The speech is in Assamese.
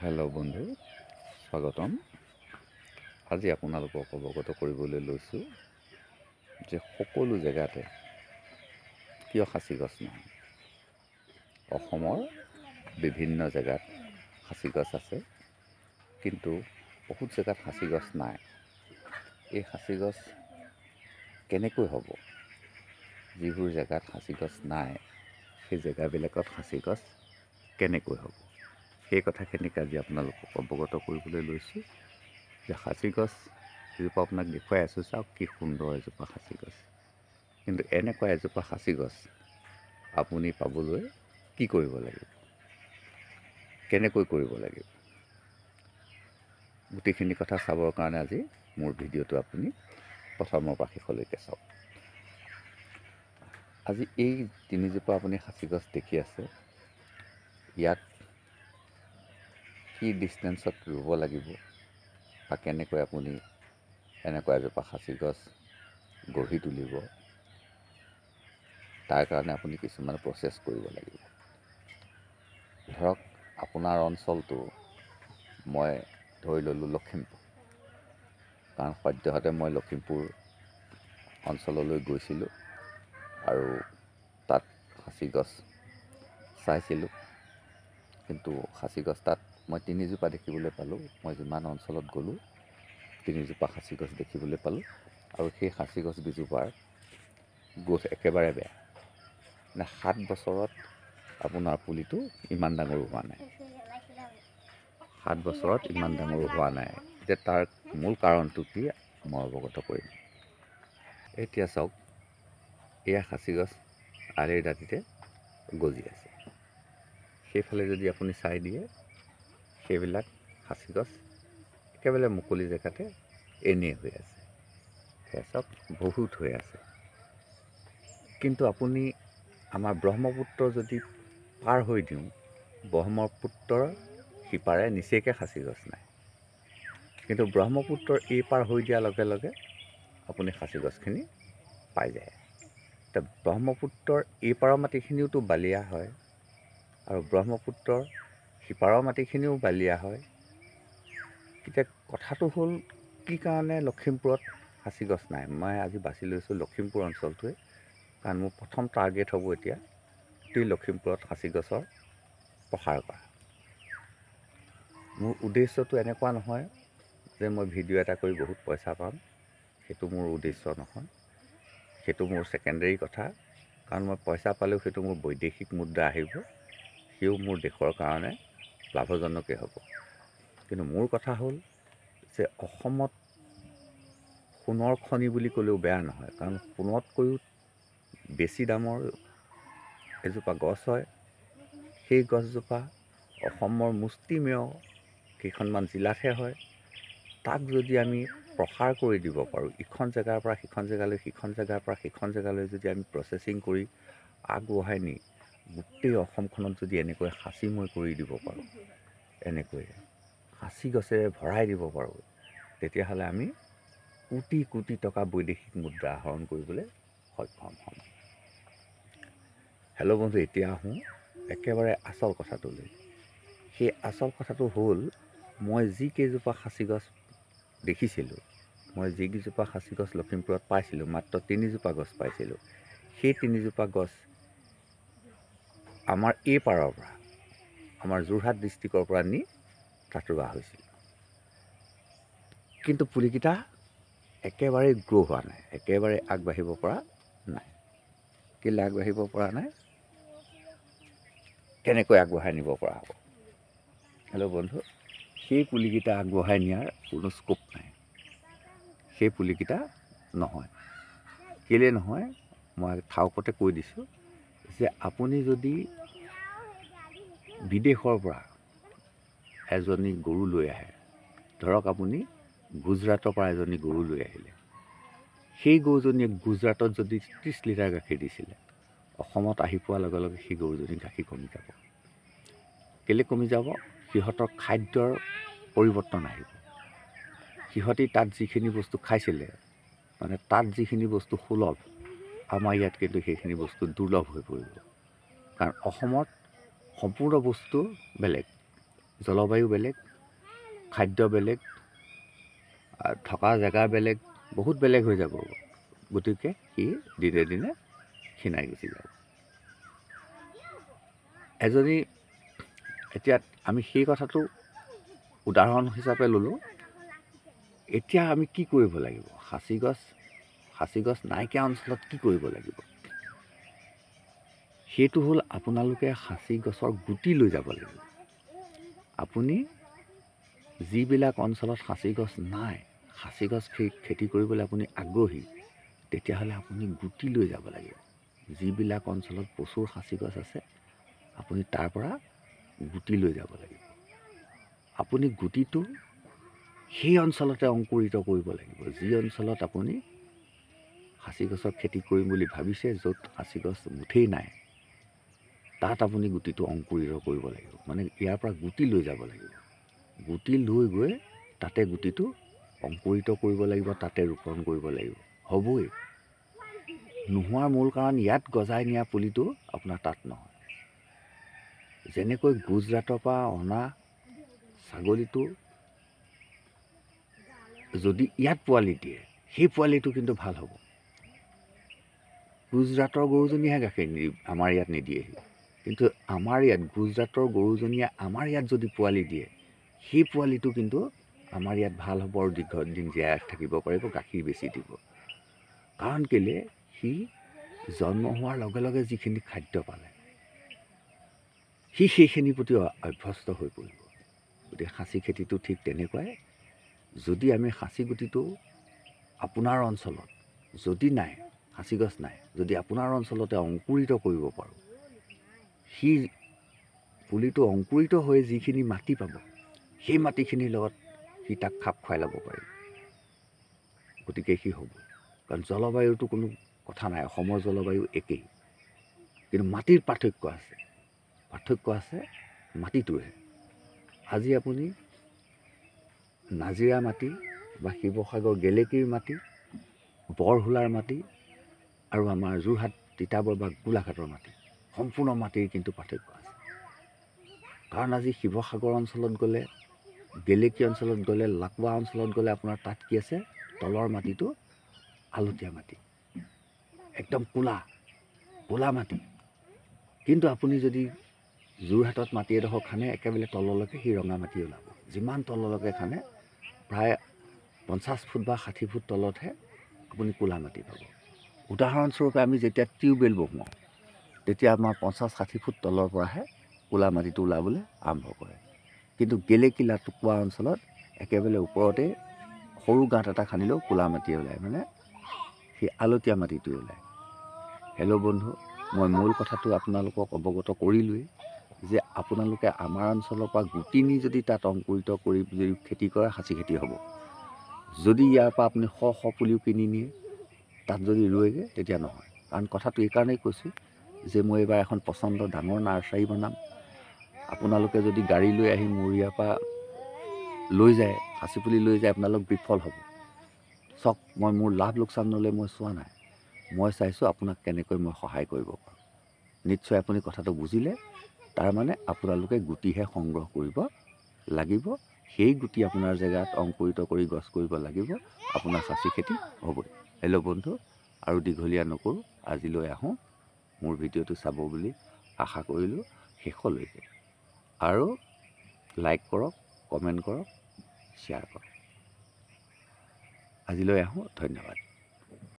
হেল্ল' বন্ধু, স্বাগতম। আজি আপোনালোকক অৱগত কৰিবলৈ লৈছোঁ যে সকলো জেগাতে কিয় সাঁচি গছ নহয়। অসমৰ বিভিন্ন জেগাত সাঁচি গছ আছে, কিন্তু বহুত জেগাত সাঁচি গছ নাই। এই সাঁচি গছ কেনেকৈ হ'ব? যিবোৰ জেগাত সাঁচি গছ নাই, সেই জেগাবিলাকত সাঁচি গছ কেনেকৈ হ'ব? সেই কথাখিনিক আজি আপোনালোকক অৱগত কৰিবলৈ লৈছোঁ যে সাঁচি গছ এজোপা আপোনাক দেখুৱাই আছোঁ। চাওক কি সুন্দৰ এজোপা সাঁচি গছ। কিন্তু এনেকুৱা এজোপা সাঁচি গছ আপুনি পাবলৈ কি কৰিব লাগিব, কেনেকৈ কৰিব লাগিব, গোটেইখিনি কথা চাবৰ কাৰণে আজি মোৰ ভিডিঅ'টো আপুনি প্ৰথমৰ পৰা শেষলৈকে চাওক। আজি এই তিনিজোপা আপুনি সাঁচি গছ দেখি আছে, ইয়াত কি ডিষ্টেঞ্চত ৰুব লাগিব বা কেনেকৈ আপুনি এনেকুৱা এজোপা সাঁচি গছ গঢ়ি তুলিব, তাৰ কাৰণে আপুনি কিছুমান প্ৰচেছ কৰিব লাগিব। ধৰক আপোনাৰ অঞ্চলটো মই ধৰি ল'লোঁ লখিমপুৰ, কাৰণ সদ্যহতে মই লখিমপুৰ অঞ্চললৈ গৈছিলোঁ আৰু তাত সাঁচি গছ চাইছিলোঁ। কিন্তু সাঁচি গছ তাত মই তিনিজোপা দেখিবলৈ পালোঁ। মই যিমান অঞ্চলত গ'লোঁ তিনিজোপা সাঁচি গছ দেখিবলৈ পালোঁ, আৰু সেই সাঁচি গছকেইজোপাৰ গ্ৰোথ একেবাৰে বেয়া। 7 বছৰত আপোনাৰ পুলিটো ইমান ডাঙৰ হোৱা নাই। 7 বছৰত ইমান ডাঙৰ হোৱা নাই। এতিয়া তাৰ মূল কাৰণটো কি মই অৱগত কৰিম। এতিয়া চাওক, এয়া সাঁচি গছ আলিৰ দাঁতিতে গজি আছে। সেইফালে যদি আপুনি চাই দিয়ে, সেইবিলাক সাঁচি গছ একেবাৰে মুকলি জেগাতে এনেই হৈ আছে। সেয়া চাওক, বহুত হৈ আছে। কিন্তু আপুনি আমাৰ ব্ৰহ্মপুত্ৰ যদি পাৰ হৈ দিওঁ, ব্ৰহ্মপুত্ৰৰ সিপাৰে নিচেইকৈ সাঁচি গছ নাই। কিন্তু ব্ৰহ্মপুত্ৰৰ এই পাৰ হৈ দিয়াৰ লগে লগে আপুনি সাঁচি গছখিনি পাই যায়। এতিয়া ব্ৰহ্মপুত্ৰৰ এই পাৰৰ মাটিখিনিওতো বালিয়া হয়, আৰু ব্ৰহ্মপুত্ৰৰ সিপাৰৰ মাটিখিনিও বালিয়া হয়। এতিয়া কথাটো হ'ল, কি কাৰণে লখিমপুৰত সাঁচি গছ নাই? মই আজি বাছি লৈছোঁ লখিমপুৰ অঞ্চলটোৱে, কাৰণ মোৰ প্ৰথম টাৰ্গেট হ'ব এতিয়া গোটেই লখিমপুৰত সাঁচি গছৰ প্ৰসাৰ কৰা। মোৰ উদ্দেশ্যটো এনেকুৱা নহয় যে মই ভিডিঅ' এটা কৰি বহুত পইচা পাম, সেইটো মোৰ উদ্দেশ্য নহয়। সেইটো মোৰ ছেকেণ্ডেৰী কথা, কাৰণ মই পইচা পালেও সেইটো মোৰ বৈদেশিক মুদ্ৰা আহিব, সিও মোৰ দেশৰ কাৰণে লাভজনকেই হ'ব। কিন্তু মোৰ কথা হ'ল যে অসমত সোণৰ খনি বুলি ক'লেও বেয়া নহয়, কাৰণ সোণতকৈও বেছি দামৰ এজোপা গছ হয়। সেই গছজোপা অসমৰ মুষ্টিমেয় কেইখনমান জিলাতহে হয়। তাক যদি আমি প্ৰসাৰ কৰি দিব পাৰোঁ, ইখন জেগাৰ পৰা সিখন জেগালৈ, সিখন জেগাৰ পৰা সিখন জেগালৈ যদি আমি প্ৰচেছিং কৰি আগবঢ়াই নি গোটেই অসমখনত যদি এনেকৈ সাঁচিময় কৰি দিব পাৰোঁ, এনেকৈ সাঁচি গছেৰে ভৰাই দিব পাৰোঁ, তেতিয়াহ'লে আমি কোটি কোটি টকা বৈদেশিক মুদ্ৰা আহৰণ কৰিবলৈ সক্ষম হ'ম। হেল্ল' বন্ধু, এতিয়া আহোঁ একেবাৰে আচল কথাটোলৈ। সেই আচল কথাটো হ'ল, মই যিকেইজোপা সাঁচি গছ দেখিছিলোঁ, মই যিকেইজোপা সাঁচি গছ লখিমপুৰত পাইছিলোঁ, মাত্ৰ তিনিজোপা গছ পাইছিলোঁ। সেই তিনিজোপা গছ আমাৰ এই পাৰৰ পৰা, আমাৰ যোৰহাট ডিষ্ট্ৰিক্টৰ পৰা নি তাত ৰোৱা হৈছিল। কিন্তু পুলিকেইটা একেবাৰেই গ্ৰ' হোৱা নাই, একেবাৰে আগবাঢ়িব পৰা নাই। কেলৈ আগবাঢ়িব পৰা নাই? কেনেকৈ আগবঢ়াই নিব পৰা হ'ব? হেল্ল' বন্ধু, সেই পুলিকেইটা আগবঢ়াই নিয়াৰ কোনো স্ক'প নাই। সেই পুলিকেইটা নহয়। কেলৈ নহয় মই ঠাউকতে কৈ দিছোঁ যে আপুনি যদি বিদেশৰ পৰা এজনী গৰু লৈ আহে, ধৰক আপুনি গুজৰাটৰ পৰা এজনী গৰু লৈ আহিলে, সেই গৰুজনীয়ে গুজৰাটত যদি 30 লিটাৰ গাখীৰ দিছিলে, অসমত আহি পোৱাৰ লগে লগে সেই গৰুজনীৰ গাখীৰ কমি যাব। কেলৈ কমি যাব? সিহঁতৰ খাদ্যৰ পৰিৱৰ্তন আহিব। সিহঁতি তাত যিখিনি বস্তু খাইছিলে, মানে তাত যিখিনি বস্তু সুলভ, আমাৰ ইয়াত কিন্তু সেইখিনি বস্তু দুৰ্লভ হৈ পৰিব। কাৰণ অসমত সম্পূৰ্ণ বস্তু বেলেগ। জলবায়ু বেলেগ, খাদ্য বেলেগ, থকা জেগা বেলেগ, বহুত বেলেগ হৈ যাব। গতিকে সি দিনে দিনে ক্ষীণাই গুচি যাব। এতিয়া আমি সেই কথাটো উদাহৰণ হিচাপে ল'লোঁ। এতিয়া আমি কি কৰিব লাগিব? সাঁচি গছ নাইকিয়া অঞ্চলত কি কৰিব লাগিব? সেইটো হ'ল আপোনালোকে সাঁচি গছৰ গুটি লৈ যাব লাগিব। আপুনি যিবিলাক অঞ্চলত সাঁচি গছ নাই, সাঁচি গছ খেতি কৰিবলৈ আপুনি আগ্ৰহী, তেতিয়াহ'লে আপুনি গুটি লৈ যাব লাগিব। যিবিলাক অঞ্চলত প্ৰচুৰ সাঁচি গছ আছে, আপুনি তাৰ পৰা গুটি লৈ যাব লাগিব। আপুনি গুটিটো সেই অঞ্চলতে অংকুৰিত কৰিব লাগিব। যি অঞ্চলত আপুনি সাঁচি গছৰ খেতি কৰিম বুলি ভাবিছে, য'ত সাঁচি গছ মুঠেই নাই, তাত আপুনি গুটিটো অংকুৰিত কৰিব লাগিব। মানে ইয়াৰ পৰা গুটি লৈ যাব লাগিব। গুটি লৈ গৈ তাতে গুটিটো অংকুৰিত কৰিব লাগিব, তাতে ৰোপণ কৰিব লাগিব। হ'বই। নোহোৱাৰ মূল কাৰণ ইয়াত গজাই নিয়া পুলিটো আপোনাৰ তাত নহয়। যেনেকৈ গুজৰাটৰ পৰা অনা ছাগলীটো যদি ইয়াত পোৱালি দিয়ে, সেই পোৱালিটো কিন্তু ভাল হ'ব। গুজৰাটৰ গৰুজনীহে গাখীৰ আমাৰ ইয়াত নিদিয়েহি। কিন্তু আমাৰ ইয়াত গুজৰাটৰ গৰুজনীয়ে আমাৰ ইয়াত যদি পোৱালি দিয়ে, সেই পোৱালিটো কিন্তু আমাৰ ইয়াত ভাল হ'ব আৰু দীৰ্ঘদিন জীয়াই থাকিব পাৰিব, গাখীৰ বেছি দিব। কাৰণ কেলৈ? সি জন্ম হোৱাৰ লগে লগে যিখিনি খাদ্য পালে, সি সেইখিনিৰ প্ৰতি অভ্যস্ত হৈ পৰিব। গতিকে সাঁচি খেতিটো ঠিক তেনেকুৱাই। যদি আমি সাঁচি গুটিটো আপোনাৰ অঞ্চলত যদি নাই, সাঁচি গছ নাই, যদি আপোনাৰ অঞ্চলতে অংকুৰিত কৰিব পাৰোঁ, সি পুলিটো অংকুৰিত হৈ যিখিনি মাটি পাব, সেই মাটিখিনিৰ লগত সি তাক খাপ খুৱাই ল'ব পাৰিব। গতিকে সি হ'ব। কাৰণ জলবায়ুটো কোনো কথা নাই, অসমৰ জলবায়ু একেই। কিন্তু মাটিৰ পাৰ্থক্য আছে মাটিটোহে। আজি আপুনি নাজিৰা মাটি বা শিৱসাগৰ গেলেকীৰ মাটি, বৰহোলাৰ মাটি আৰু আমাৰ যোৰহাট তিতাবৰ বা গোলাঘাটৰ মাটি, সম্পূৰ্ণ মাটিৰ কিন্তু পাৰ্থক্য আছে। কাৰণ আজি শিৱসাগৰ অঞ্চলত গ'লে, গেলেকী অঞ্চলত গ'লে, লাকুৱা অঞ্চলত গ'লে আপোনাৰ তাত কি আছে? তলৰ মাটিটো আলতীয়া মাটি, একদম ক'লা মাটি। কিন্তু আপুনি যদি যোৰহাটত মাটি এডোখৰ খানে, একেবাৰে তললৈকে সি ৰঙা মাটি ওলাব। যিমান তললৈকে খানে, প্ৰায় 50 ফুট বা 60 ফুট তলতহে আপুনি ক'লা মাটি পাব। উদাহৰণস্বৰূপে আমি যেতিয়া টিউবৱেল বহুৱাওঁ, তেতিয়া আমাৰ 50-60 ফুট তলৰ পৰাহে ক'লা মাটিটো ওলাবলৈ আৰম্ভ কৰে। কিন্তু গেলেকী লাকুৱা অঞ্চলত একেবাৰে ওপৰতে সৰু গাঁত এটা খান্দিলেও ক'লা মাটি ওলায়, মানে সেই আলতীয়া মাটিটোৱে ওলায়। হেল্ল' বন্ধু, মই মূল কথাটো আপোনালোকক অৱগত কৰিলোৱেই যে আপোনালোকে আমাৰ অঞ্চলৰ পৰা গুটি নি যদি তাত অংকুৰিত কৰি যদি খেতি কৰে, সাঁচি খেতি হ'ব। যদি ইয়াৰ পৰা আপুনি শ পুলিও কিনি নিয়ে, তাত যদি ৰুৱেগৈ, তেতিয়া নহয়। কাৰণ কথাটো এইকাৰণেই কৈছোঁ যে মই এইবাৰ এখন পচন্দ ডাঙৰ নাৰ্চাৰী বনাম। আপোনালোকে যদি গাড়ী লৈ আহি মোৰ ইয়াৰ পৰা লৈ যায়, সাঁচি পুলি লৈ যায়, আপোনালোক বিফল হ'ব। চাওক, মই মোৰ লাভ লোকচান ল'লে মই চোৱা নাই। মই চাইছোঁ আপোনাক কেনেকৈ মই সহায় কৰিব পাৰোঁ। নিশ্চয় আপুনি কথাটো বুজিলে। তাৰমানে আপোনালোকে গুটিহে সংগ্ৰহ কৰিব লাগিব। সেই গুটি আপোনাৰ জেগাত অংকুৰিত কৰি গছ কৰিব লাগিব, আপোনাৰ সাঁচি খেতি হ'বই। হেল্ল' বন্ধু, আৰু দীঘলীয়া নকৰোঁ, আজিলৈ আহোঁ। মোৰ ভিডিঅ'টো চাব বুলি আশা কৰিলোঁ শেষলৈকে। আৰু লাইক কৰক, কমেণ্ট কৰক, শ্বেয়াৰ কৰক। আজিলৈ আহোঁ, ধন্যবাদ।